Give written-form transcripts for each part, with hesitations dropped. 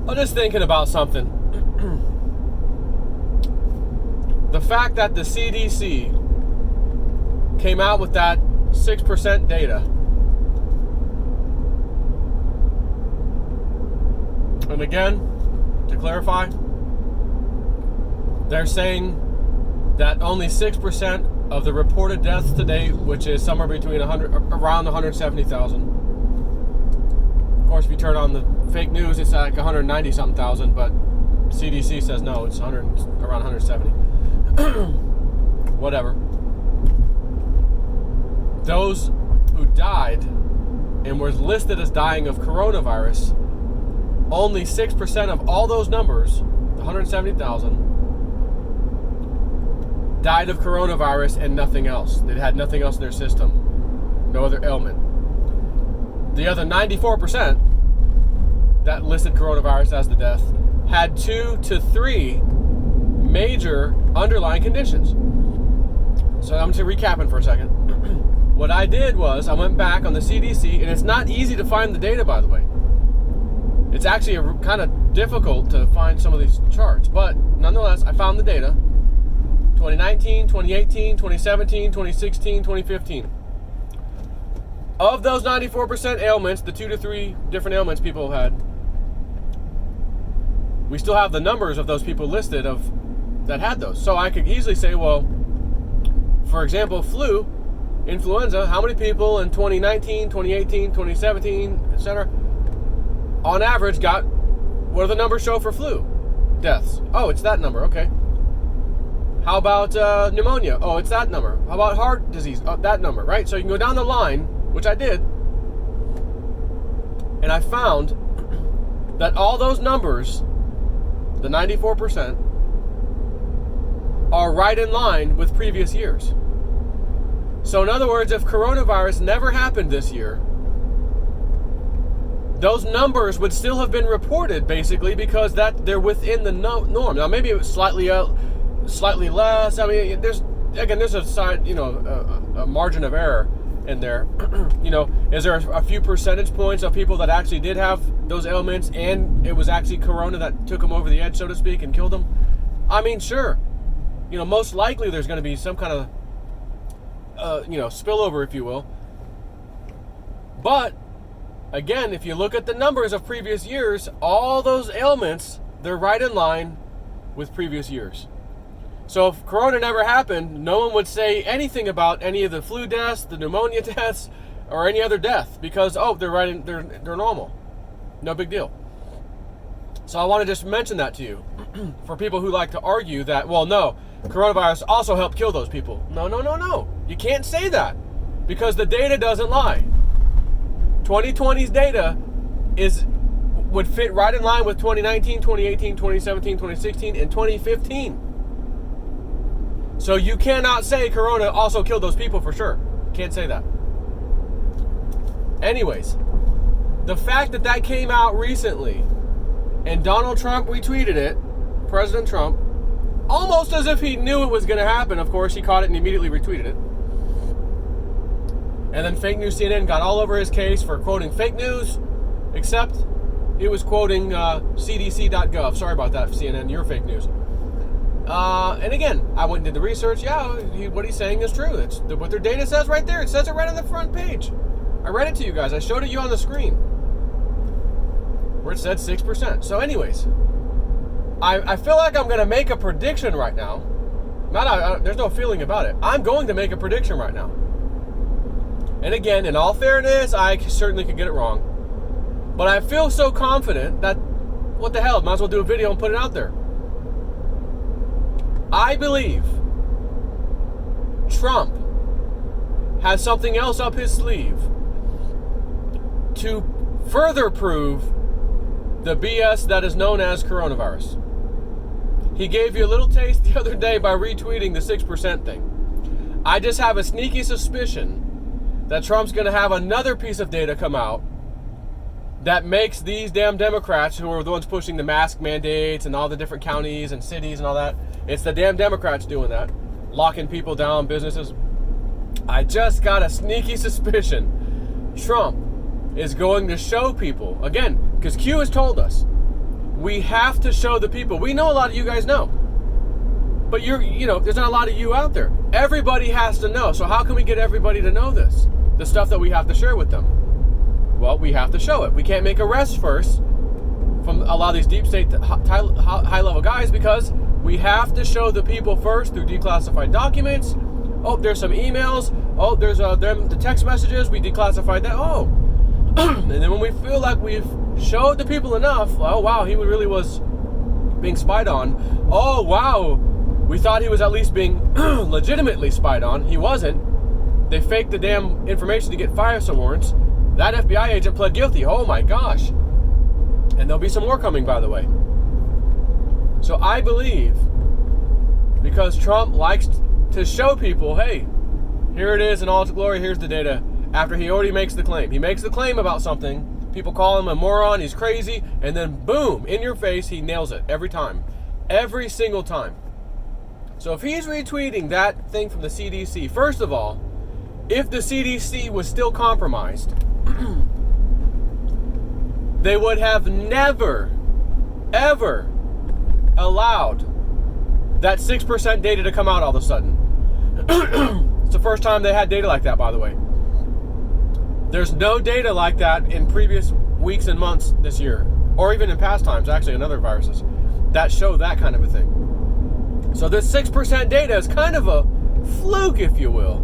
I'm just thinking about something. The fact that the CDC came out with that 6% data, and again, to clarify, they're saying that only 6% of the reported deaths to date, which is somewhere between around 170,000. Of course, if you turn on the fake news, it's like 190-something thousand, but CDC says no, it's around 170. Whatever. Those who died and were listed as dying of coronavirus, only 6% of all those numbers, 170,000, died of coronavirus and nothing else. They had nothing else in their system. No other ailment. The other 94% that listed coronavirus as the death had 2 to 3 major underlying conditions. So I'm just recapping for a second. What I did was I went back on the CDC, and it's not easy to find the data, by the way. It's actually kind of difficult to find some of these charts, but nonetheless, I found the data. 2019, 2018, 2017, 2016, 2015. Of those 94% ailments, the 2 to 3 different ailments people had, we still have the numbers of those people listed that had those. So I could easily say, well, for example, influenza, how many people in 2019, 2018, 2017, etc., on average what do the numbers show for flu deaths? Oh, it's that number, okay. How about pneumonia? Oh, it's that number. How about heart disease? Oh, that number, right? So you can go down the line, which I did, and I found that all those numbers, the 94%, are right in line with previous years. So in other words, if coronavirus never happened this year, those numbers would still have been reported, basically, because they're within the norm. Now, maybe it was slightly less. I mean, there's a side, a margin of error in there. Is there a few percentage points of people that actually did have those ailments and it was actually corona that took them over the edge, so to speak, and killed them? I mean, sure. Most likely there's going to be some kind of, spillover, if you will. But again, if you look at the numbers of previous years, all those ailments, they're right in line with previous years. So if corona never happened, no one would say anything about any of the flu deaths, the pneumonia deaths, or any other death because they're normal. No big deal. So I want to just mention that to you for people who like to argue that, well, no, coronavirus also helped kill those people. No. You can't say that because the data doesn't lie. 2020's data would fit right in line with 2019, 2018, 2017, 2016, and 2015. So you cannot say corona also killed those people for sure. Can't say that. Anyways, the fact that came out recently and Donald Trump retweeted it, President Trump, almost as if he knew it was going to happen. Of course, he caught it and immediately retweeted it. And then fake news CNN got all over his case for quoting fake news, except he was quoting cdc.gov. Sorry about that, CNN, you're fake news. And again, I went and did the research. Yeah, what he's saying is true. It's what their data says right there. It says it right on the front page. I read it to you guys. I showed it you on the screen where it said 6%. So anyways, I feel like I'm going to make a prediction right now. There's no feeling about it. I'm going to make a prediction right now. And again, in all fairness, I certainly could get it wrong. But I feel so confident that, what the hell, might as well do a video and put it out there. I believe Trump has something else up his sleeve to further prove the BS that is known as coronavirus. He gave you a little taste the other day by retweeting the 6% thing. I just have a sneaky suspicion that Trump's going to have another piece of data come out that makes these damn Democrats, who are the ones pushing the mask mandates and all the different counties and cities and all that, it's the damn Democrats doing that, locking people down, businesses. I just got a sneaky suspicion Trump is going to show people, again, because Q has told us, we have to show the people. We know a lot of you guys know. But there's not a lot of you out there. Everybody has to know. So how can we get everybody to know this? The stuff that we have to share with them. Well, we have to show it. We can't make arrests first from a lot of these deep state high-level guys because we have to show the people first through declassified documents. Oh, there's some emails. Oh, there's the text messages. We declassified that. Oh. And then when we feel like we've showed the people enough, oh, wow, he really was being spied on. Oh, wow. We thought he was at least being legitimately spied on. He wasn't. They faked the damn information to get fire warrants. That FBI agent pled guilty. Oh my gosh. And there'll be some more coming, by the way. So I believe, because Trump likes to show people, hey, here it is in all its glory, here's the data, after he already makes the claim. He makes the claim about something, people call him a moron, he's crazy, and then boom, in your face, he nails it every time. Every single time. So if he's retweeting that thing from the CDC, first of all, if the CDC was still compromised, they would have never, ever allowed that 6% data to come out all of a sudden. It's the first time they had data like that, by the way. There's no data like that in previous weeks and months this year, or even in past times, actually, in other viruses, that show that kind of a thing. So this 6% data is kind of a fluke, if you will.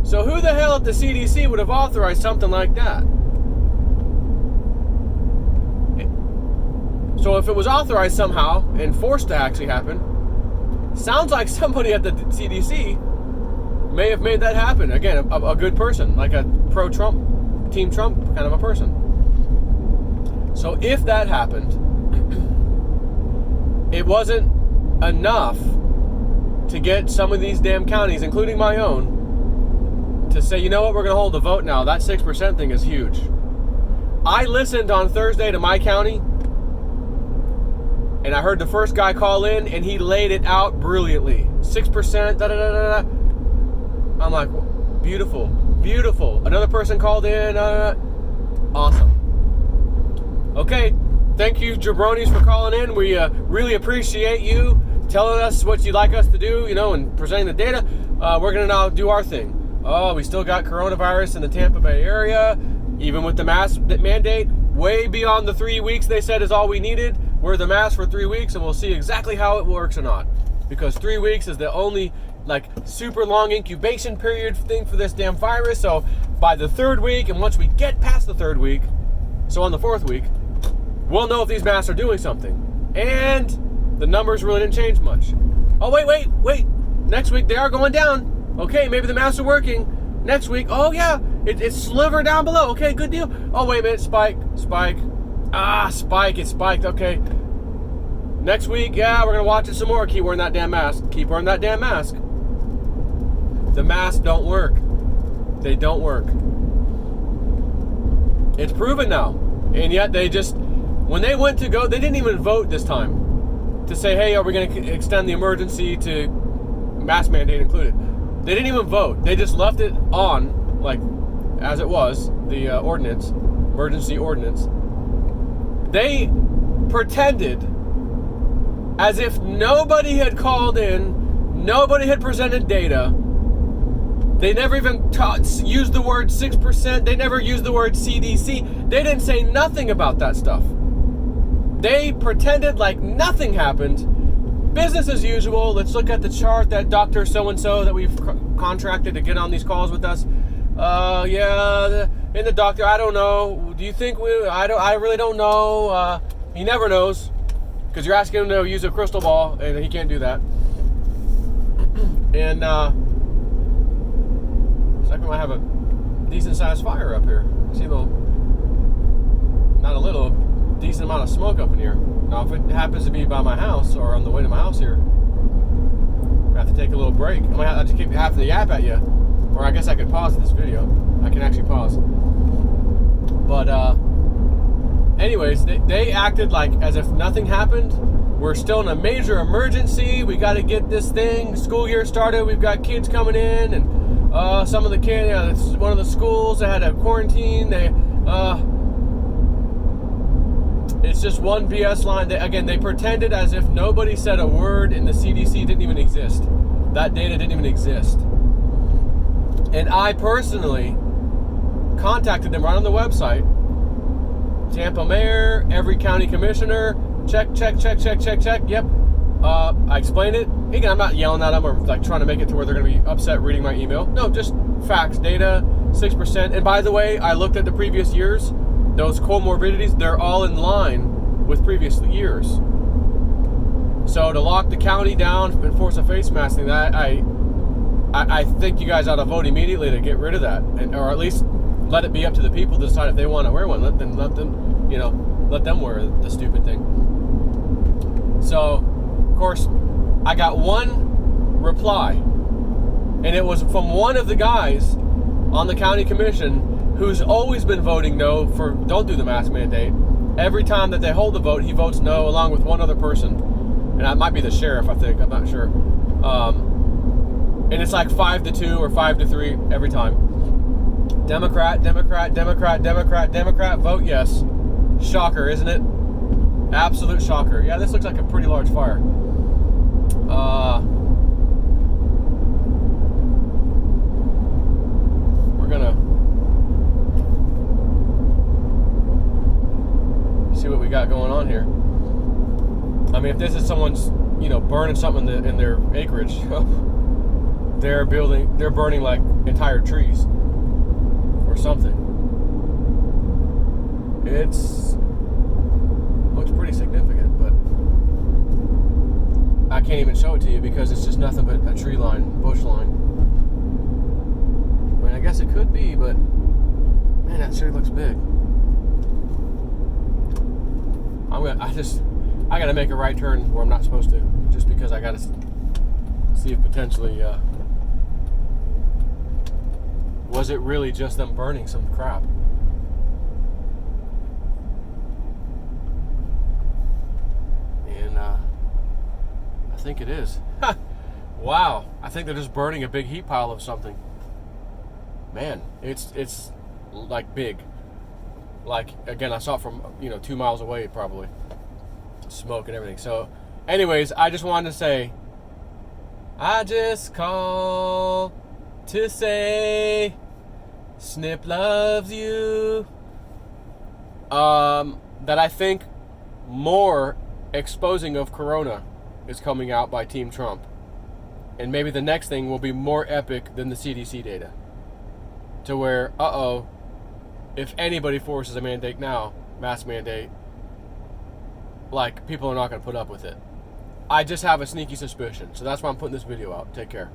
So who the hell at the CDC would have authorized something like that? So if it was authorized somehow and forced to actually happen, sounds like somebody at the CDC may have made that happen. Again, a good person, like a pro-Trump, Team Trump kind of a person. So if that happened, it wasn't enough to get some of these damn counties, including my own, to say, you know what, we're going to hold a vote now. That 6% thing is huge. I listened on Thursday to my county, and I heard the first guy call in, and he laid it out brilliantly. 6%, da-da-da-da-da. I'm like, beautiful, beautiful. Another person called in, awesome. Okay, thank you, jabronis, for calling in. We really appreciate you telling us what you'd like us to do, and presenting the data. We're going to now do our thing. Oh, we still got coronavirus in the Tampa Bay area, even with the mask mandate, way beyond the 3 weeks they said is all we needed. Wear the mask for 3 weeks, and we'll see exactly how it works or not. Because 3 weeks is the only, super long incubation period thing for this damn virus. So by the 3rd week, and once we get past the 3rd week, so on the 4th week, we'll know if these masks are doing something. And the numbers really didn't change much. Oh, wait. Next week, they are going down. Okay, maybe the masks are working. Next week, oh yeah, it's sliver down below. Okay, good deal. Oh, wait a minute, spike. It spiked. Okay. Next week, yeah, we're going to watch it some more. Keep wearing that damn mask. The masks don't work. They don't work. It's proven now. And yet they just, when they went to go, they didn't even vote this time to say, hey, are we going to extend the emergency to mask mandate included? They didn't even vote. They just left it on, as it was, the emergency ordinance. They pretended as if nobody had called in, nobody had presented data. They never even used the word 6%. They never used the word CDC. They didn't say nothing about that stuff. They pretended like nothing happened. Business as usual. Let's look at the chart that Dr. So-and-so that we've contracted to get on these calls with us. And the doctor, I don't know. Do you think I really don't know. He never knows. Because you're asking him to use a crystal ball, and he can't do that. And, second, I have a decent sized fire up here. See not a little, decent amount of smoke up in here. Now, if it happens to be by my house or on the way to my house here, I have to take a little break. I might have to keep half the yap at you, or I guess I could pause this video. I can actually pause. But anyways, they acted like as if nothing happened. We're still in a major emergency. We got to get this thing. School year started. We've got kids coming in, and some of the kids, one of the schools, they had a quarantine. It's just one BS line. They pretended as if nobody said a word and the CDC didn't even exist. That data didn't even exist. And I personally contacted them right on the website. Tampa mayor, every county commissioner, check. Yep. I explained it. Again, I'm not yelling at them or like trying to make it to where they're going to be upset reading my email. No, just facts, data, 6%. And by the way, I looked at the previous years. Those comorbidities, they're all in line with previous years. So to lock the county down and force a face mask thing, I think you guys ought to vote immediately to get rid of that, or at least let it be up to the people to decide if they want to wear one. Let them, let them wear the stupid thing. So, of course, I got one reply, and it was from one of the guys on the county commission who's always been voting no for don't do the mask mandate. Every time that they hold the vote, he votes no along with one other person. And that might be the sheriff, I think. I'm not sure. And it's like 5-2 or 5-3 every time. Democrat, vote yes. Shocker, isn't it? Absolute shocker. Yeah, this looks like a pretty large fire. We're gonna see what we got going on here. I mean, if this is someone's, burning something in their acreage, they're burning like entire trees or something. Looks pretty significant, but I can't even show it to you because it's just nothing but a tree line, bush line. I mean, I guess it could be, but man, that sure looks big. I gotta make a right turn where I'm not supposed to, just because I gotta see if potentially was it really just them burning some crap. And I think it is. Wow, I think they're just burning a big heat pile of something. Man, it's like big. Like, again, I saw it from 2 miles away probably. Smoke and everything. So anyways, I just wanted to say, I just call to say Snip loves you. That I think more exposing of Corona is coming out by Team Trump, and maybe the next thing will be more epic than the CDC data, to where if anybody forces a mandate now, mask mandate, like, people are not going to put up with it. I just have a sneaky suspicion. So that's why I'm putting this video out. Take care.